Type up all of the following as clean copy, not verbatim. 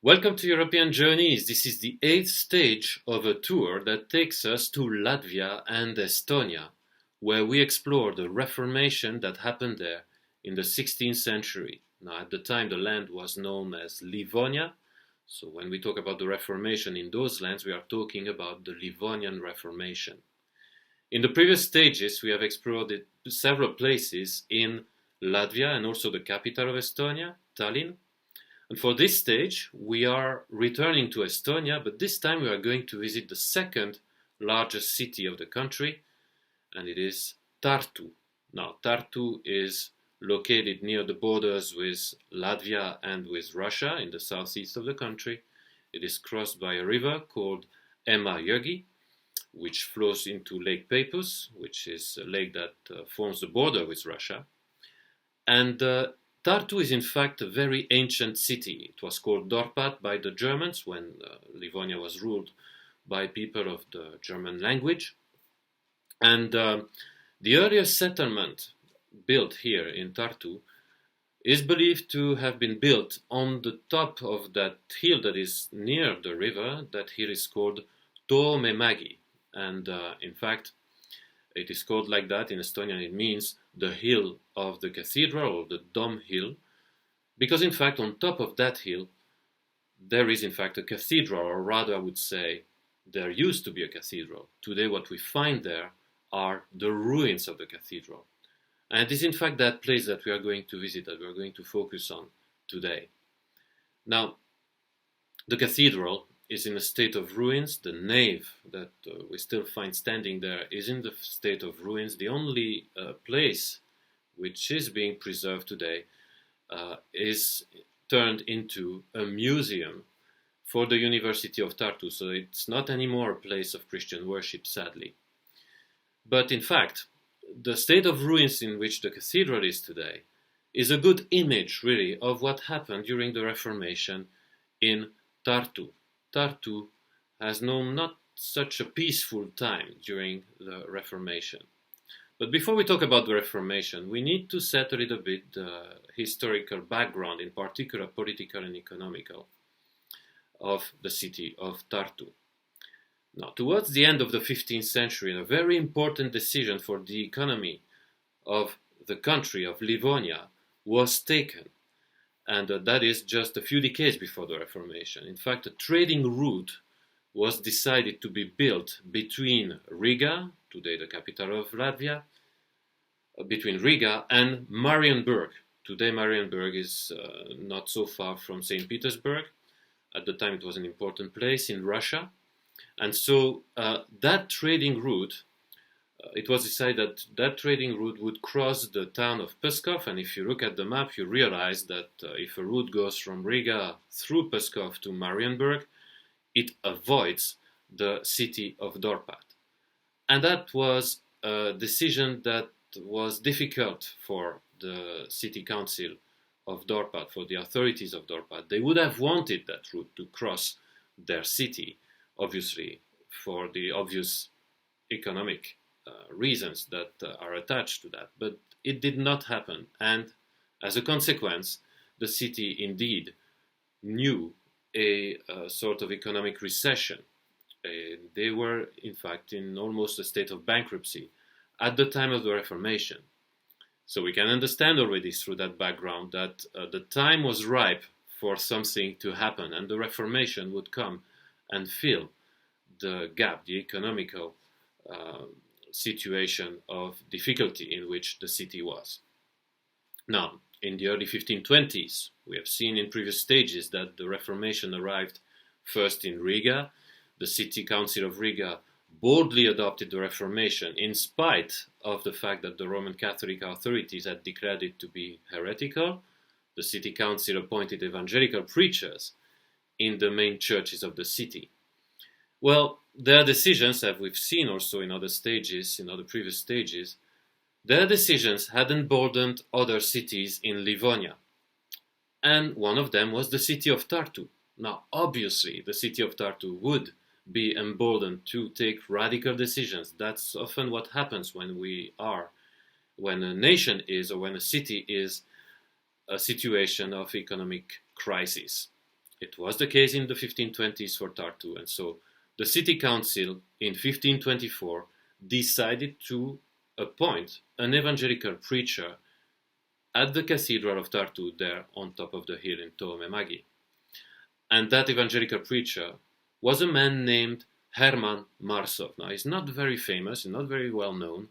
Welcome to European Journeys. This is the 8th stage of a tour that takes us to Latvia and Estonia, where we explore the Reformation that happened there in the 16th century. Now, at the time, the land was known as Livonia. So when we talk about the Reformation in those lands, we are talking about the Livonian Reformation. In the previous stages, we have explored several places in Latvia and also the capital of Estonia, Tallinn. And for this stage, we are returning to Estonia, but this time we are going to visit the second largest city of the country, and it is Tartu. Now, Tartu is located near the borders with Latvia and with Russia in the southeast of the country. It is crossed by a river called Emajõgi, which flows into Lake Peipus, which is a lake that forms the border with Russia. And Tartu is in fact a very ancient city. It was called Dorpat by the Germans when Livonia was ruled by people of the German language. And the earliest settlement built here in Tartu is believed to have been built on the top of that hill that is near the river. That hill is called Toomemägi. And in fact, it is called like that in Estonian. It means the hill of the cathedral, or the Dom hill, because in fact on top of that hill there is in fact a cathedral, or rather I would say there used to be a cathedral. Today what we find there are the ruins of the cathedral. And it is in fact that place that we are going to visit, that we are going to focus on today. Now, the cathedral is in a state of ruins. The nave that we still find standing there is in the state of ruins. The only place which is being preserved today is turned into a museum for the University of Tartu. So it's not anymore a place of Christian worship, sadly. But in fact, the state of ruins in which the cathedral is today is a good image, really, of what happened during the Reformation in Tartu. Tartu has known not such a peaceful time during the Reformation. But before we talk about the Reformation, we need to set a little bit the historical background, in particular political and economical, of the city of Tartu. Now, towards the end of the 15th century, a very important decision for the economy of the country of Livonia was taken. And that is just a few decades before the Reformation. In fact, a trading route was decided to be built between Riga, today the capital of Latvia, between Riga and Marienburg. Today Marienburg is not so far from St. Petersburg. At the time it was an important place in Russia. And so that trading route, it was decided that that trading route would cross the town of Pskov, and if you look at the map, you realize that if a route goes from Riga through Pskov to Marienburg, it avoids the city of Dorpat. And that was a decision that was difficult for the city council of Dorpat, for the authorities of Dorpat. They would have wanted that route to cross their city, obviously, for the obvious economic reasons that are attached to that, but it did not happen, and as a consequence the city indeed knew a sort of economic recession. They were in fact in almost a state of bankruptcy at the time of the Reformation. So we can understand already through that background that the time was ripe for something to happen, and the Reformation would come and fill the gap, the economical situation of difficulty in which the city was. Now, in the early 1520s, we have seen in previous stages that the Reformation arrived first in Riga. The city council of Riga boldly adopted the Reformation in spite of the fact that the Roman Catholic authorities had declared it to be heretical. The city council appointed evangelical preachers in the main churches of the city. Well, their decisions, as we've seen also in other stages, in other previous stages, their decisions had emboldened other cities in Livonia. And one of them was the city of Tartu. Now, obviously, the city of Tartu would be emboldened to take radical decisions. That's often what happens when a nation is, or when a city is a situation of economic crisis. It was the case in the 1520s for Tartu, and so the city council in 1524 decided to appoint an evangelical preacher at the cathedral of Tartu, there on top of the hill in Toomemägi. And that evangelical preacher was a man named Herman Marsov. Now, he's not very famous, he's not very well known.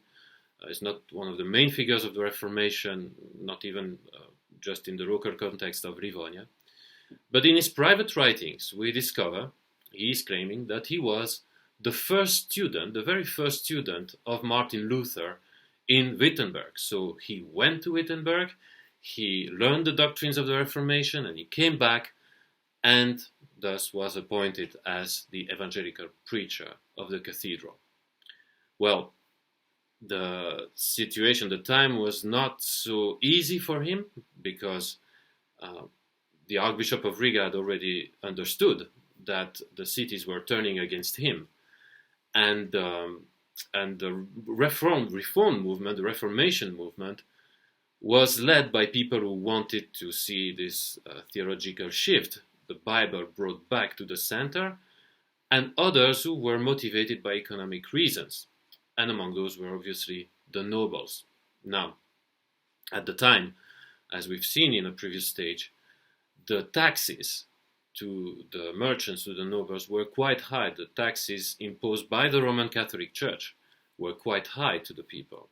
He's not one of the main figures of the Reformation, not even just in the local context of Livonia. But in his private writings, we discover he is claiming that he was the first student, the very first student of Martin Luther in Wittenberg. So he went to Wittenberg, he learned the doctrines of the Reformation, and he came back and thus was appointed as the evangelical preacher of the cathedral. Well, the situation, the time was not so easy for him because the Archbishop of Riga had already understood that the cities were turning against him. And the reform movement, the Reformation movement, was led by people who wanted to see this theological shift, the Bible brought back to the center, and others who were motivated by economic reasons. And among those were obviously the nobles. Now, at the time, as we've seen in a previous stage, the taxes to the merchants, to the nobles, were quite high. The taxes imposed by the Roman Catholic Church were quite high to the people.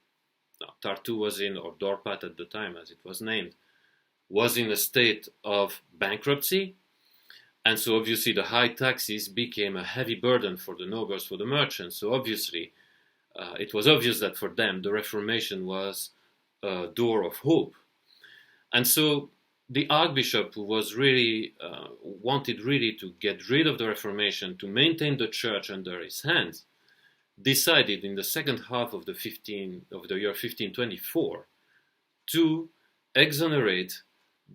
Now, Tartu was in, or Dorpat at the time, as it was named, was in a state of bankruptcy, and so obviously the high taxes became a heavy burden for the nobles, for the merchants. So obviously, it was obvious that for them the Reformation was a door of hope. And so the Archbishop, who was really wanted really to get rid of the Reformation, to maintain the church under his hands, decided in the second half of the year 1524 to exonerate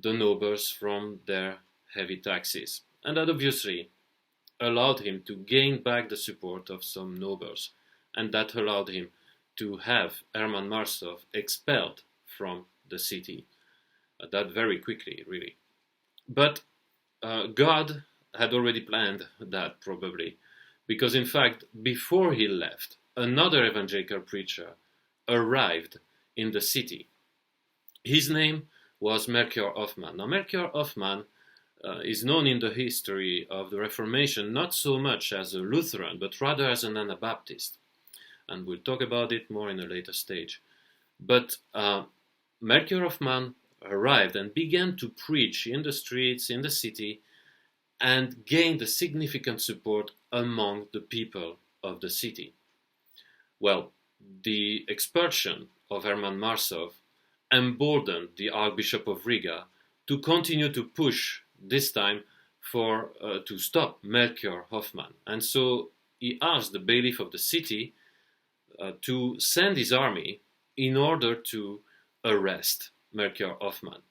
the nobles from their heavy taxes. And that obviously allowed him to gain back the support of some nobles. And that allowed him to have Herman Marsov expelled from the city. That very quickly, really. But God had already planned that, probably, because in fact, before he left, another evangelical preacher arrived in the city. His name was Melchior Hoffmann. Now, Melchior Hoffmann is known in the history of the Reformation not so much as a Lutheran, but rather as an Anabaptist. And we'll talk about it more in a later stage. But Melchior Hoffmann arrived and began to preach in the streets, in the city, and gained a significant support among the people of the city. Well, the expulsion of Herman Marsov emboldened the Archbishop of Riga to continue to push, this time, to stop Melchior Hoffmann. And so he asked the bailiff of the city to send his army in order to arrest Melchior Hoffmann.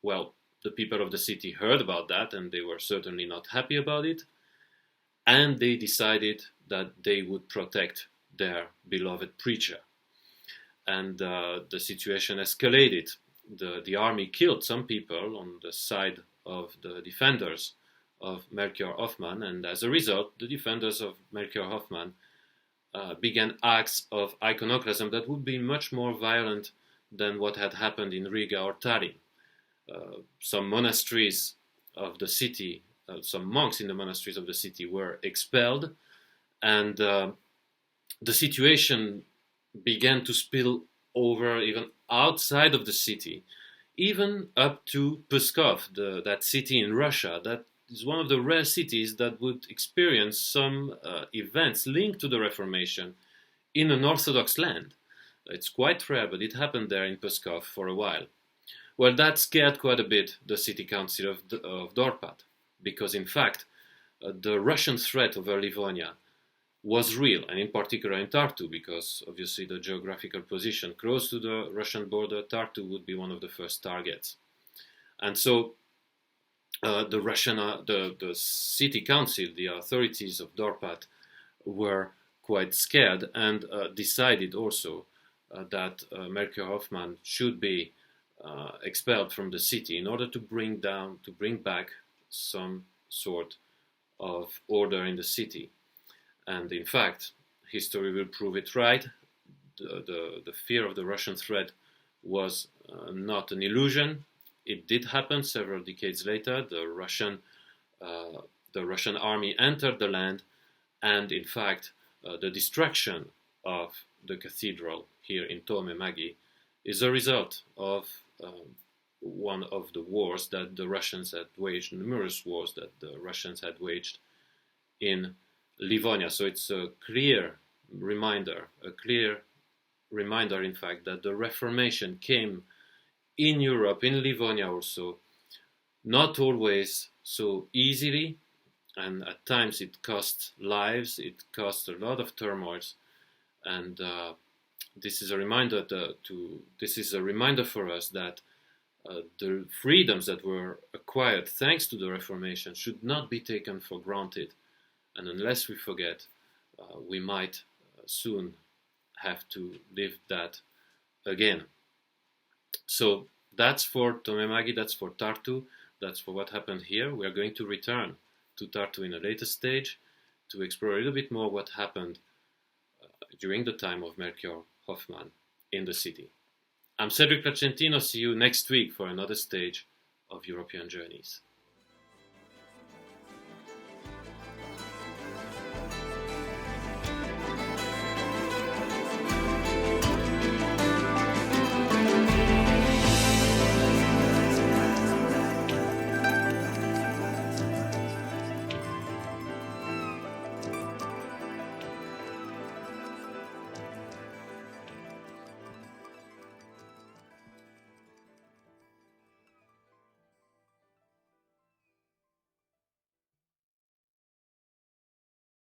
Well, the people of the city heard about that, and they were certainly not happy about it, and they decided that they would protect their beloved preacher. And the situation escalated. The army killed some people on the side of the defenders of Melchior Hoffmann, and as a result, the defenders of Melchior Hoffmann began acts of iconoclasm that would be much more violent than what had happened in Riga or Tallinn. Some monasteries of the city, some monks in the monasteries of the city were expelled, and the situation began to spill over even outside of the city, even up to Pskov, that city in Russia, that is one of the rare cities that would experience some events linked to the Reformation in an Orthodox land. It's quite rare, but it happened there in Pskov for a while. Well, that scared quite a bit the city council of Dorpat, because in fact, the Russian threat over Livonia was real, and in particular in Tartu, because obviously the geographical position close to the Russian border, Tartu would be one of the first targets. And so the city council, the authorities of Dorpat, were quite scared and decided also that Melchior Hoffmann should be expelled from the city in order to bring back some sort of order in the city. And in fact, history will prove it right. The fear of the Russian threat was not an illusion. It did happen several decades later. The Russian army entered the land, and in fact, the destruction of the cathedral here in Toimemägi is a result of one of the wars that the Russians had waged, numerous wars that the Russians had waged in Livonia. So it's a clear reminder, in fact, that the Reformation came in Europe, in Livonia also, not always so easily, and at times it cost lives, it cost a lot of turmoils, and this is a reminder for us that the freedoms that were acquired thanks to the Reformation should not be taken for granted, and unless we forget, we might soon have to live that again. So that's for Toimemägi, that's for Tartu, that's for what happened here. We are going to return to Tartu in a later stage to explore a little bit more what happened during the time of Melchior Hoffman in the city. I'm Cedric Placentino. See you next week for another stage of European Journeys.